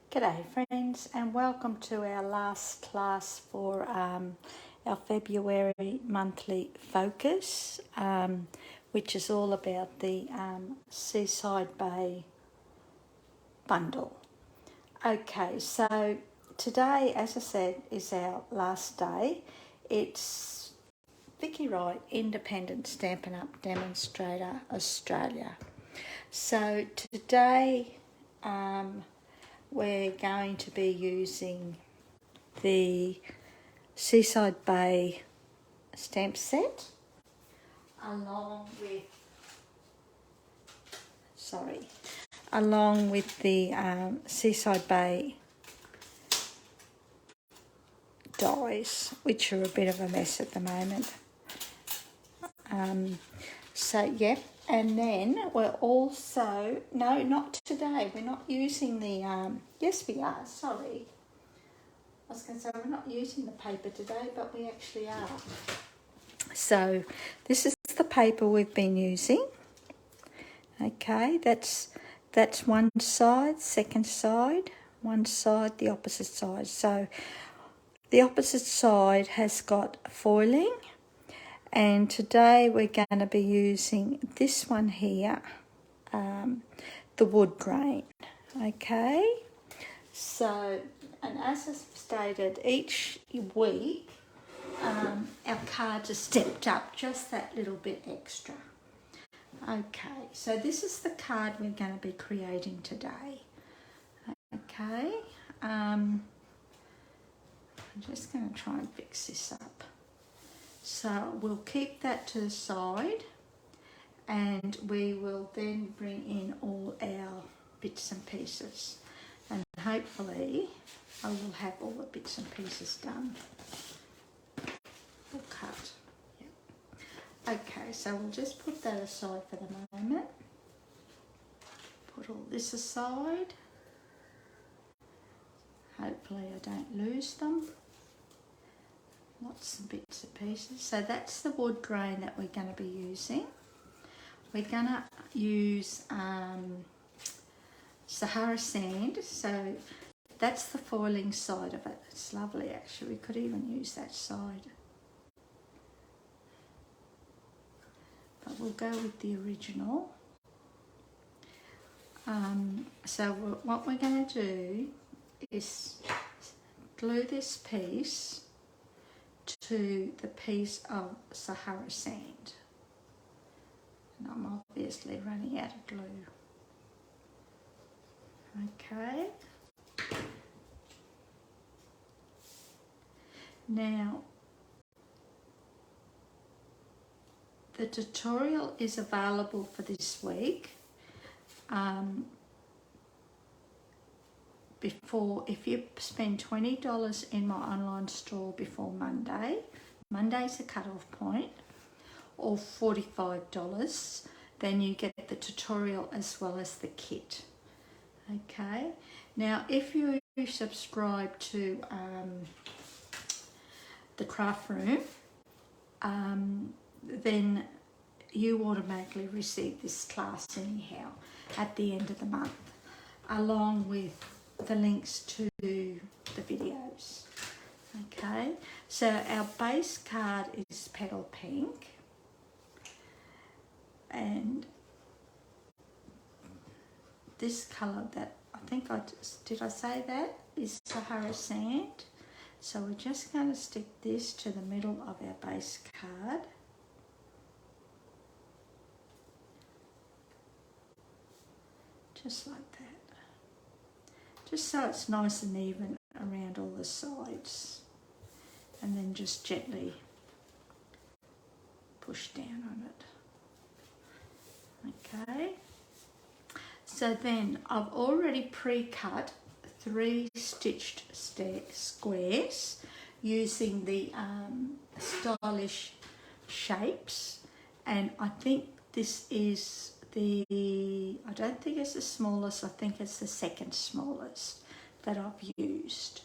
G'day friends, and welcome to our last class for our February monthly focus, which is all about the Seaside Bay bundle. Okay, so today, as I said, is our last day. It's Vicky Wright, Independent Stampin' Up Demonstrator, Australia. So today we're going to be using the Seaside Bay stamp set along with the Seaside Bay dies, which are a bit of a mess at the moment. And then we're also, no, not today, we're not using the, yes we are, sorry. I was going to say we're not using the paper today, but we actually are. So this is the paper we've been using. Okay, that's one side, second side, one side, the opposite side. So the opposite side has got foiling. And today we're going to be using this one here, the wood grain, okay? So, and as I stated, each week our cards are stepped up just that little bit extra. Okay, so this is the card we're going to be creating today. Okay, I'm just going to try and fix this up. So we'll keep that to the side, and we will then bring in all our bits and pieces, and hopefully I will have all the bits and pieces done or cut. Yep. Okay, so we'll just put that aside for the moment. Put all this aside. Hopefully I don't lose them. Lots of bits and pieces. So that's the wood grain that we're going to be using. We're going to use Sahara sand. So that's the foiling side of it. It's lovely actually. We could even use that side. But we'll go with the original. So what we're going to do is glue this piece to the piece of Sahara sand. And I'm obviously running out of glue. Okay. Now, the tutorial is available for this week. If you spend $20 in my online store before Monday, Monday's the cut-off point, or $45, then you get the tutorial as well as the kit. Okay, now if you subscribe to the craft room, then you automatically receive this class anyhow at the end of the month, along with the links to the videos. Okay, so our base card is Petal Pink, and this colour that did I say that is Sahara sand. So we're just going to stick this to the middle of our base card. Just like that. Just so it's nice and even around all the sides. And then just gently push down on it. Okay. So then I've already pre-cut 3 stitched squares using the stylish shapes, and I think this is I don't think it's the smallest, I think it's the second smallest that I've used.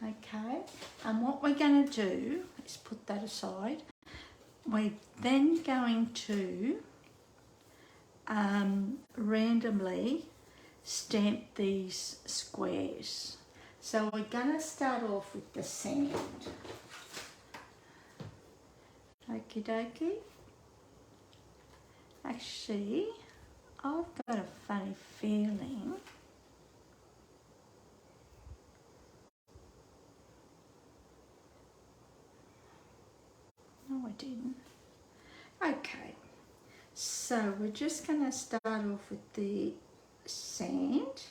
Okay, and what we're going to do is put that aside. We're then going to randomly stamp these squares. So we're going to start off with the sand. Okie dokie. Actually, I've got a funny feeling no I didn't. Okay, so we're just going to start off with the sand.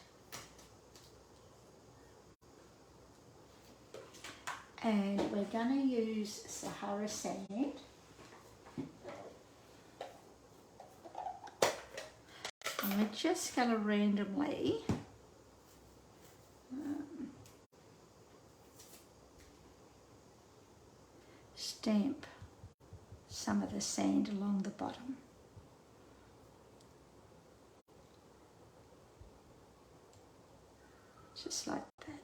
And we're going to use Sahara sand. And we're just going to randomly stamp some of the sand along the bottom. Just like that.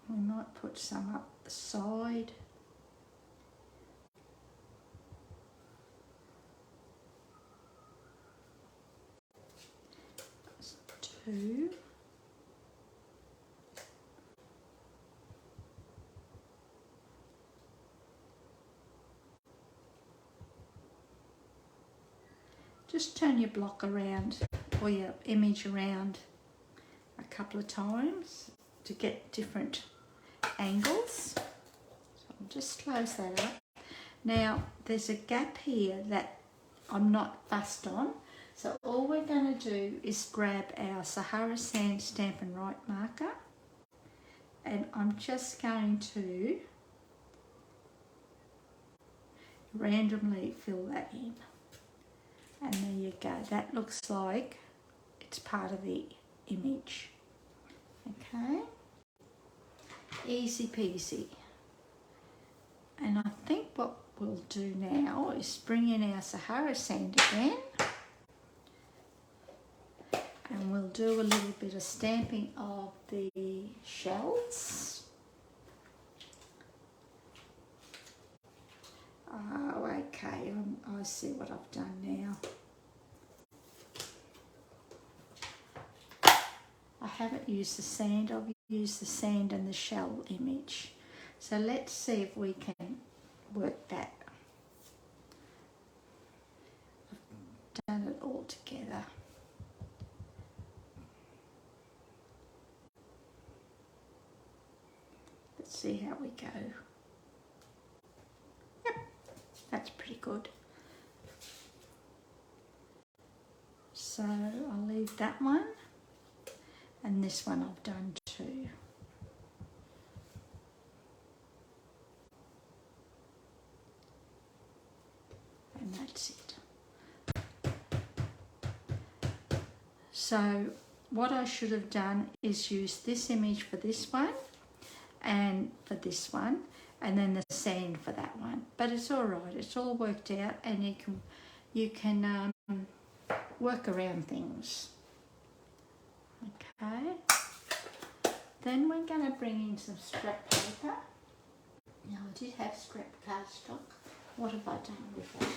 We might put some up the side. That's 2. Just turn your block around or your image around a couple of times to get different angles. So I'll just close that up. Now there's a gap here that I'm not fussed on, so all we're going to do is grab our Sahara Sand Stampin' Right marker, and I'm just going to randomly fill that in. And there you go, that looks like it's part of the image. Okay, easy peasy. And I think what we'll do now is bring in our Sahara sand again, and we'll do a little bit of stamping of the shells. Oh, okay, I see what I've done now. I haven't used the sand, I've used the sand and the shell image. So let's see if we can work that. I've done it all together. Let's see how we go. Yep, that's pretty good. So I'll leave that one, and this one I've done too. And that's it. So what I should have done is use this image for this one and for this one, and then the sand for that one. But it's all right, it's all worked out, and you can work around things. Okay. Then we're going to bring in some scrap paper. Now I did have scrap cardstock. What have I done with that?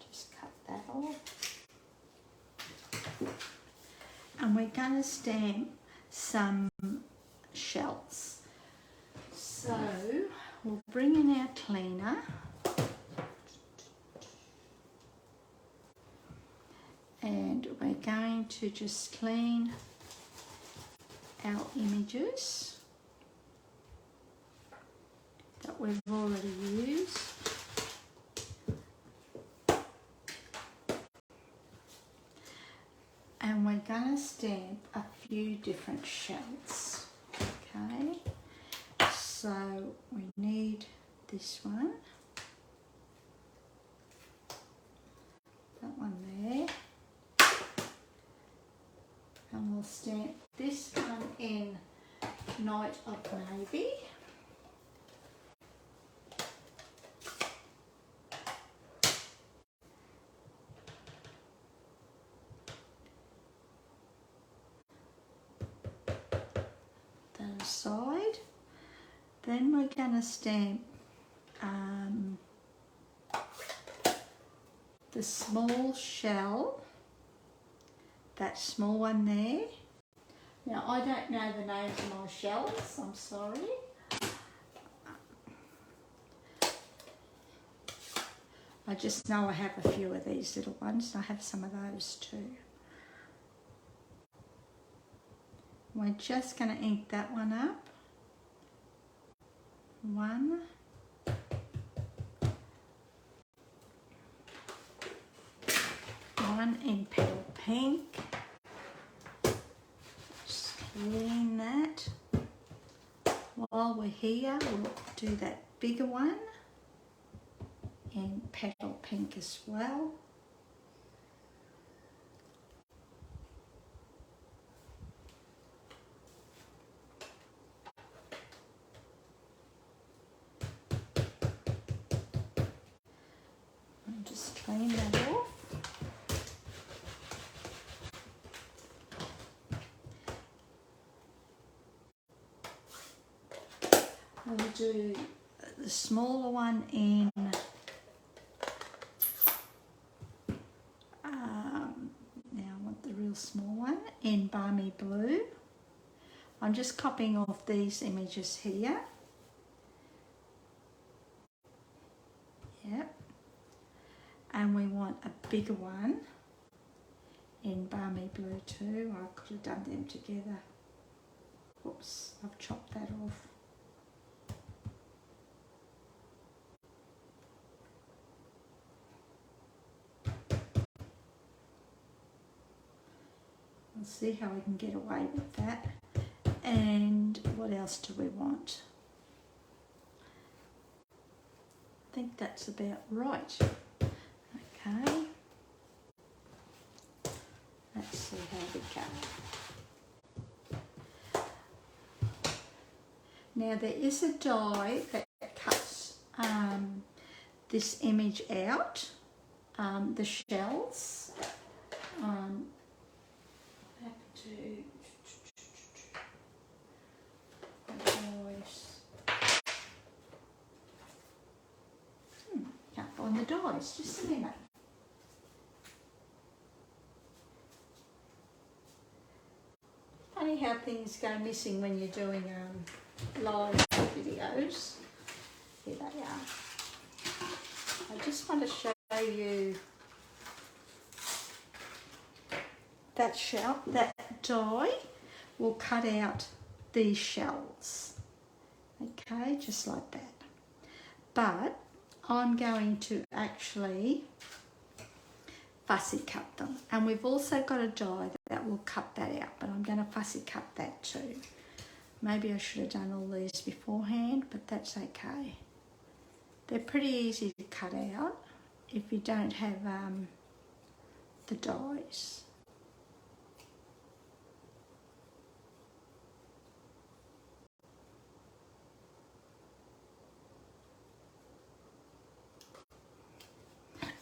Just cut that off. And we're going to stamp some shells. So we'll bring in our cleaner. And we're going to just clean our images that we've already used. And we're going to stamp a few different shells. Okay, so we need this one, that one there. And we'll stamp this one in Night of Navy. side. Then we're going to stamp the small shell, that small one there. Now I don't know the names of my shells, I'm sorry. I just know I have a few of these little ones, and I have some of those too. We're just going to ink that one up. One. One in Petal Pink. Just clean that. While we're here, we'll do that bigger one in Petal Pink as well. And just clean that off. We'll do the smaller one in now I want the real small one in Balmy Blue. I'm just copying off these images here. Yep. And we want a bigger one in Balmy Blue too. I could have done them together. Oops, I've chopped that off. We'll see how we can get away with that. And what else do we want? I think that's about right. Okay. Let's see how we go. Now there is a die that cuts this image out, the shells. Can't find the dies, just a minute. Funny how things go missing when you're doing live videos. Here they are. I just want to show you that shell, that die will cut out these shells. Okay, just like that. But I'm going to actually fussy cut them. And we've also got a die that will cut that out, but I'm going to fussy cut that too. Maybe I should have done all these beforehand, but that's okay. They're pretty easy to cut out if you don't have the dies.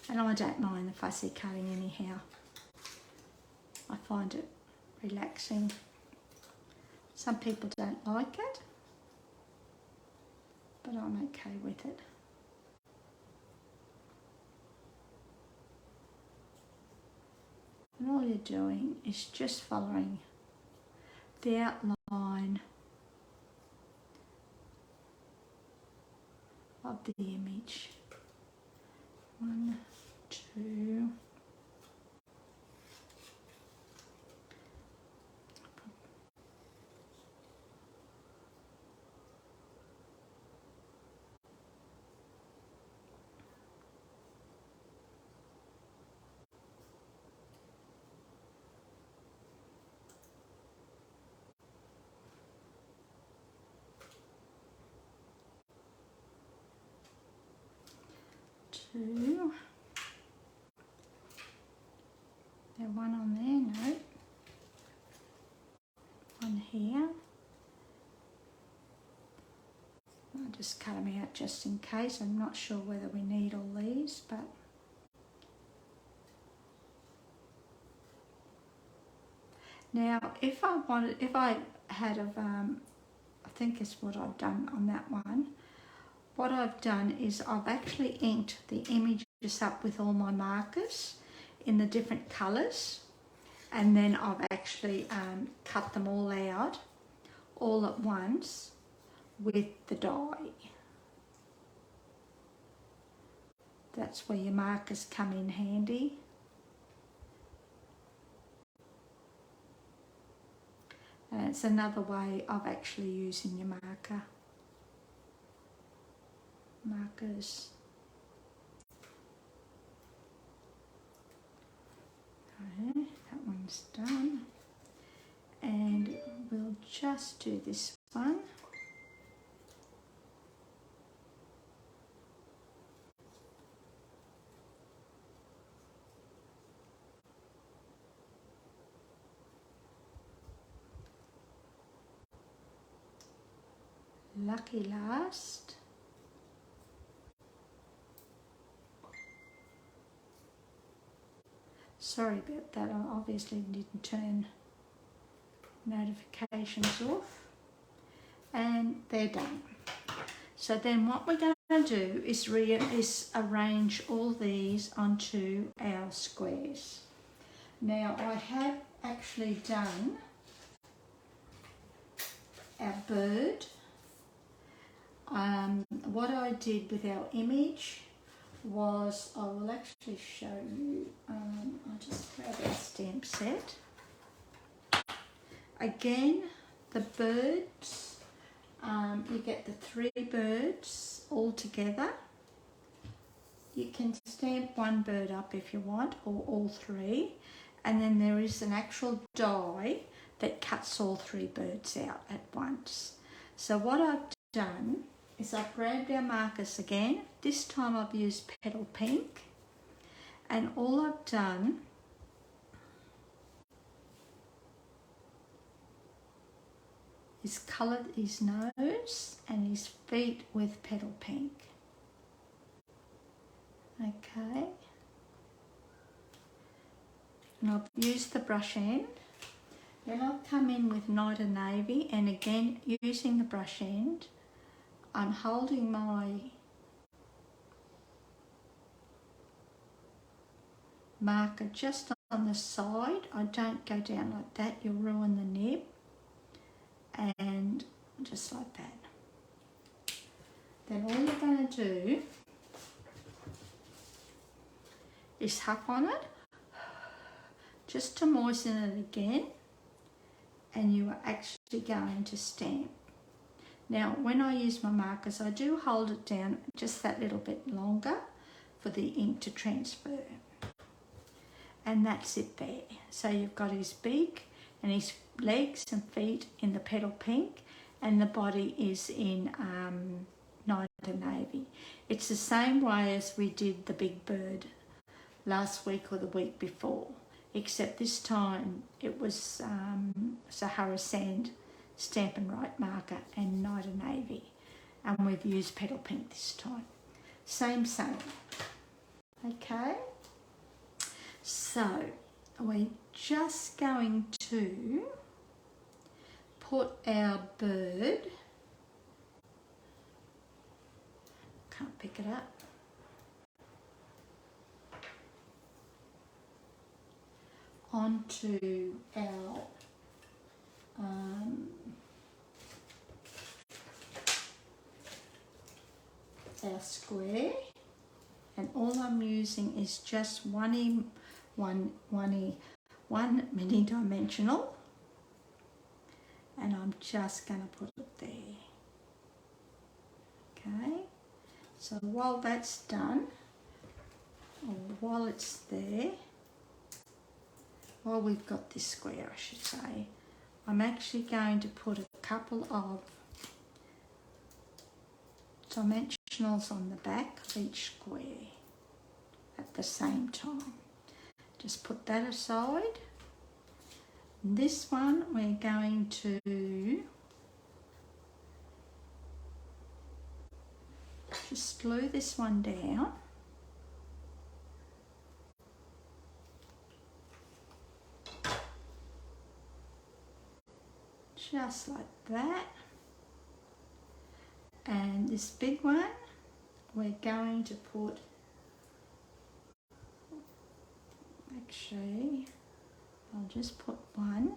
And I don't mind the fussy cutting anyhow. I find it relaxing. Some people don't like it, but I'm okay with it. And all you're doing is just following the outline of the image. 1, 2. Two. There one on there, no. One here. I'll just cut them out just in case. I'm not sure whether we need all these, but now if I had I think is what I've done on that one. What I've done is I've actually inked the images up with all my markers in the different colours, and then I've actually cut them all out all at once with the die. That's where your markers come in handy. And it's another way of actually using your markers. Okay, that one's done. And we'll just do this one. Lucky last. Sorry about that, I obviously didn't turn notifications off. And they're done. So then what we're going to do is arrange all these onto our squares. Now I have actually done our bird. What I did with our image was, I will actually show you, I'll just grab our stamp set. Again, the birds, you get the 3 birds all together. You can stamp one bird up if you want, or all 3, and then there is an actual die that cuts all 3 birds out at once. So what I've done is I've grabbed our markers again. This time I've used Petal Pink, and all I've done is coloured his nose and his feet with Petal Pink. Okay, and I've used the brush end. Then I'll come in with Night and Navy, and again using the brush end, I'm holding my marker just on the side. I don't go down like that, you'll ruin the nib. And just like that. Then all you're going to do is huff on it, just to moisten it again, and you are actually going to stamp. Now when I use my markers, I do hold it down just that little bit longer for the ink to transfer. And that's it there. So you've got his beak and his legs and feet in the Petal Pink, and the body is in Night and Navy. It's the same way as we did the big bird last week or the week before, except this time it was Sahara Sand Stampin' Right marker and Night and Navy, and we've used Petal Pink this time. Same. Okay, so we're just going to put our bird, can't pick it up, onto our square, and all I'm using is just one mini dimensional, and I'm just going to put it there. Okay, so while that's done, or while it's there, while we've got this square I should say, I'm actually going to put a couple of dimensionals on the back of each square at the same time. Just put that aside. This one we're going to just glue this one down. Just like that. And this big one, we're going to put, actually, I'll just put one,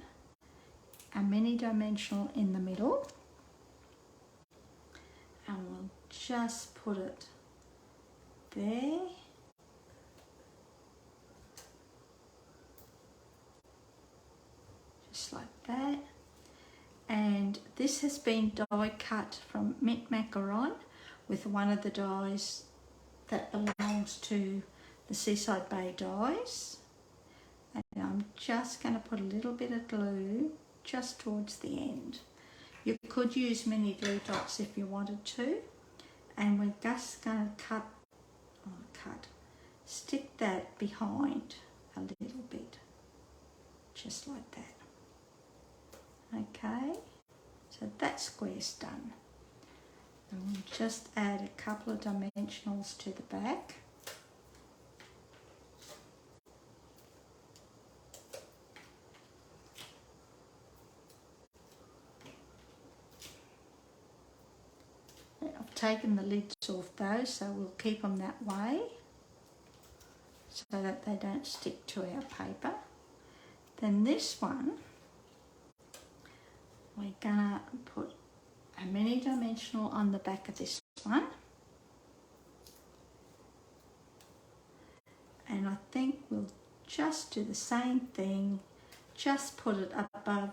a mini dimensional in the middle, and we'll just put it there. Just like that. And this has been die cut from Mint Macaron with one of the dies that belongs to the Seaside Bay dies. And I'm just going to put a little bit of glue just towards the end. You could use mini glue dots if you wanted to. And we're just going to stick that behind a little bit, just like that. Okay, so that square's done. And we'll just add a couple of dimensionals to the back. I've taken the lids off those, so we'll keep them that way so that they don't stick to our paper. Then this one, we're gonna put a mini dimensional on the back of this one. And I think we'll just do the same thing, just put it up above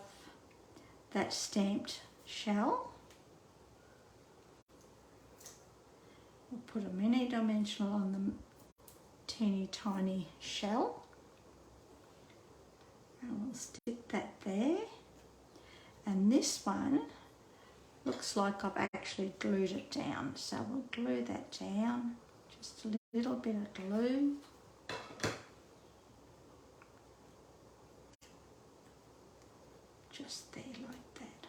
that stamped shell. We'll put a mini dimensional on the teeny tiny shell. And we'll stick that there. And this one looks like I've actually glued it down. So we'll glue that down, just a little bit of glue. Just there like that.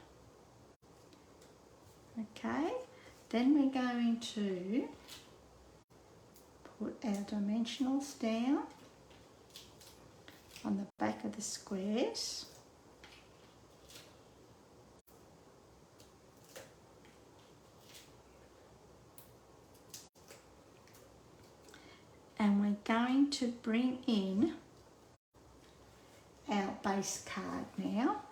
Okay, then we're going to put our dimensionals down on the back of the squares. And we're going to bring in our base card now.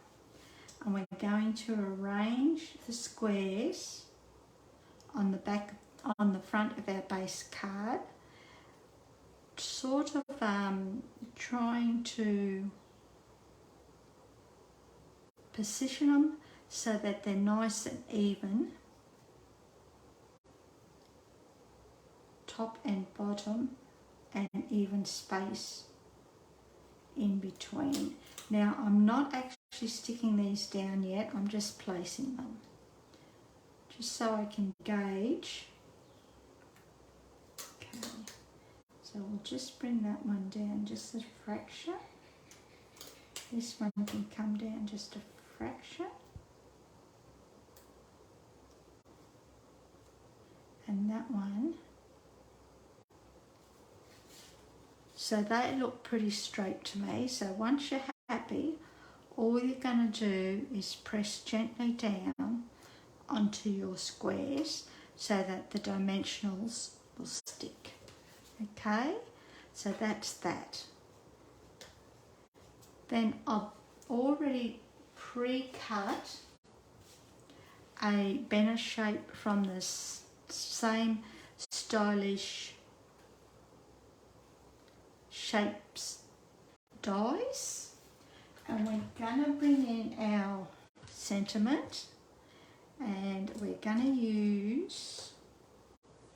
And we're going to arrange the squares on the back, on the front of our base card, sort of trying to position them so that they're nice and even, top and bottom, and even space in between. Now I'm not actually sticking these down yet, I'm just placing them, just so I can gauge. Okay, so we'll just bring that one down just a fraction. This one can come down just a fraction. And that one. So they look pretty straight to me. So once you're happy, all you're going to do is press gently down onto your squares so that the dimensionals will stick. Okay, so that's that. Then I've already pre-cut a banner shape from the same stylish shapes dies, and we're going to bring in our sentiment, and we're going to use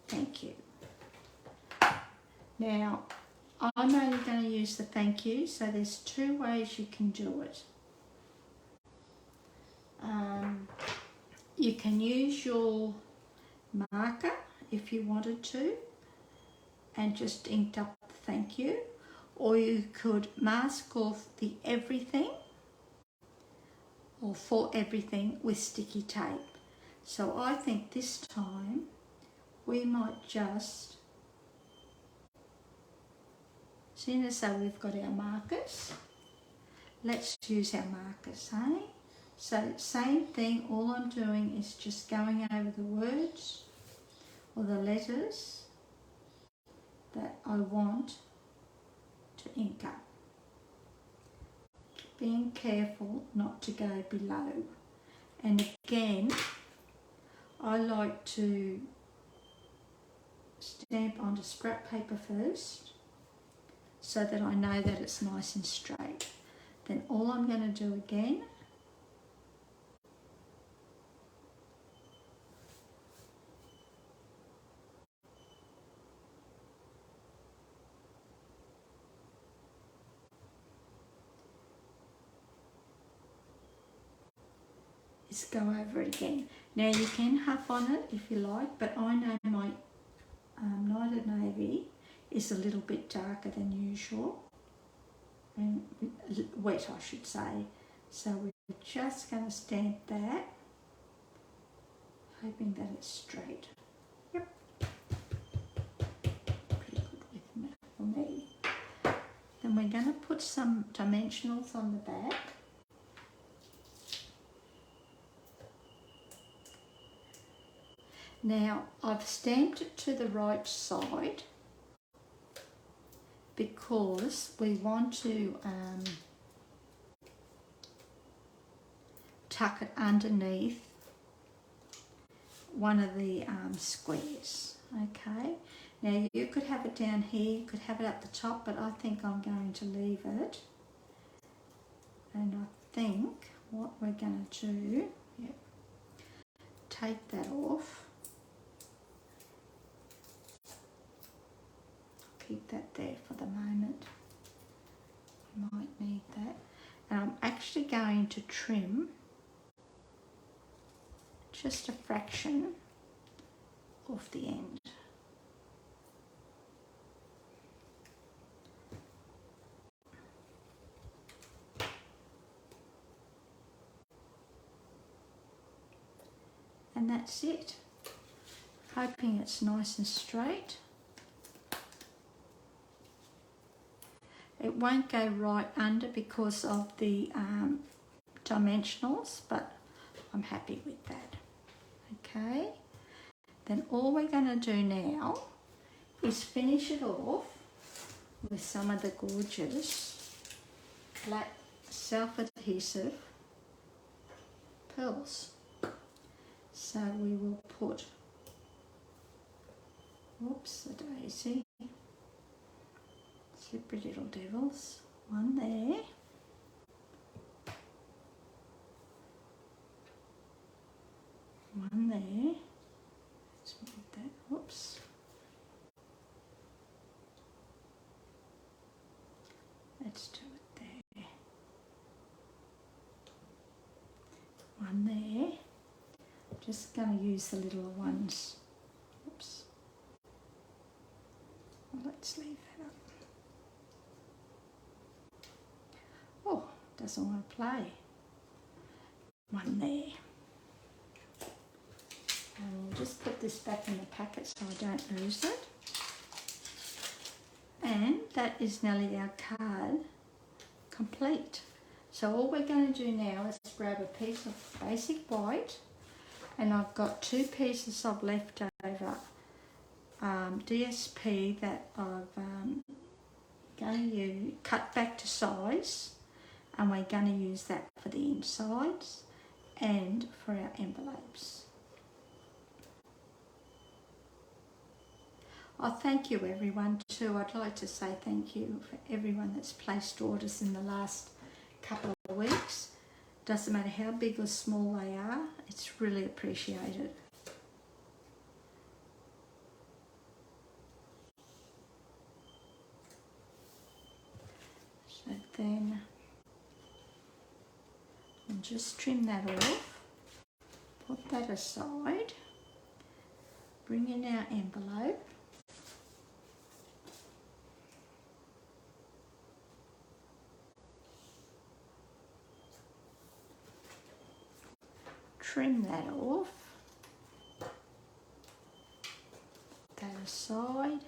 thank you. Now I'm only going to use the thank you, so there's two ways you can do it. You can use your marker if you wanted to and just inked up the thank you, or you could mask off the everything or for everything with sticky tape. So I think this time we might just, seeing as though we've got our markers, let's use our markers, eh? So same thing, all I'm doing is just going over the words or the letters that I want to ink up. Being careful not to go below. And again, I like to stamp onto scrap paper first so that I know that it's nice and straight. Then all I'm going to do again is go over it again. Now you can huff on it if you like, but I know my Knighted Navy is a little bit darker than usual, and wet I should say. So we're just going to stamp that, hoping that it's straight. Yep, pretty good with for me. Then we're going to put some dimensionals on the back. Now I've stamped it to the right side because we want to tuck it underneath one of the squares. Okay, now you could have it down here, you could have it at the top, but I think I'm going to leave it. And I think what we're going to do, take that off. Keep that there for the moment. Might need that. And I'm actually going to trim just a fraction off the end. And that's it. Hoping it's nice and straight. It won't go right under because of the dimensionals, but I'm happy with that. Okay, then all we're going to do now is finish it off with some of the gorgeous black self-adhesive pearls. So we will put, whoops, a daisy, slippery little devils, one there, one there, let's move that, whoops, let's do it there, one there, just going to use the little ones, whoops, well, let's leave that up. Oh, doesn't want to play. One there. And we'll just put this back in the packet so I don't lose it. And that is nearly our card complete. So all we're going to do now is grab a piece of basic white, and I've got 2 pieces of leftover DSP that I've going to use, cut back to size. And we're going to use that for the insides and for our envelopes. I thank you everyone too. I'd like to say thank you for everyone that's placed orders in the last couple of weeks. Doesn't matter how big or small they are, it's really appreciated. So then and just trim that off, put that aside, bring in our envelope, trim that off, put that aside,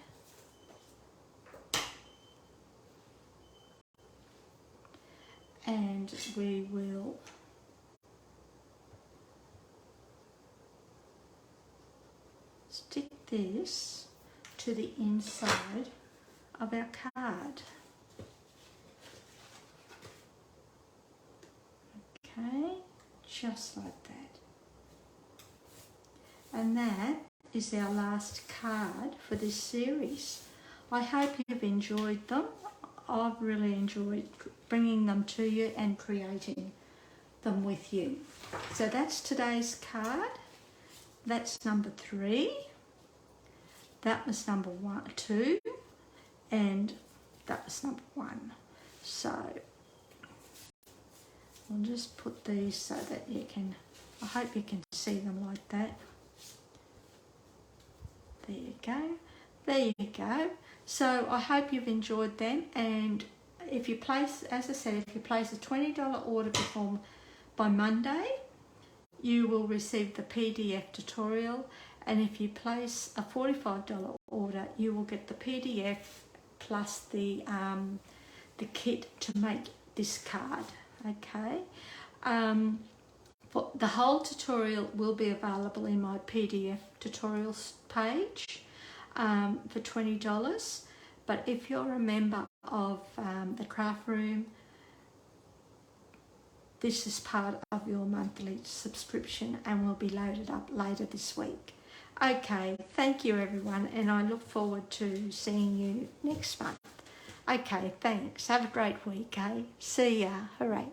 and we will stick this to the inside of our card. Okay, just like that. And that is our last card for this series. I hope you've enjoyed them. I've really enjoyed bringing them to you and creating them with you. So that's today's card. That's number 3. That was number 2, and that was number 1. So I'll just put these so that you can, I hope you can see them like that. There you go. There you go. So I hope you've enjoyed them, and if you place, as I said, if you place a $20 order by Monday, you will receive the PDF tutorial, and if you place a $45 order, you will get the PDF plus the kit to make this card. Okay. The whole tutorial will be available in my PDF tutorials page for $20. But if you're a member of the craft room, this is part of your monthly subscription and will be loaded up later this week. Okay, thank you everyone, and I look forward to seeing you next month. Okay, thanks. Have a great week, eh? See ya. Hooray.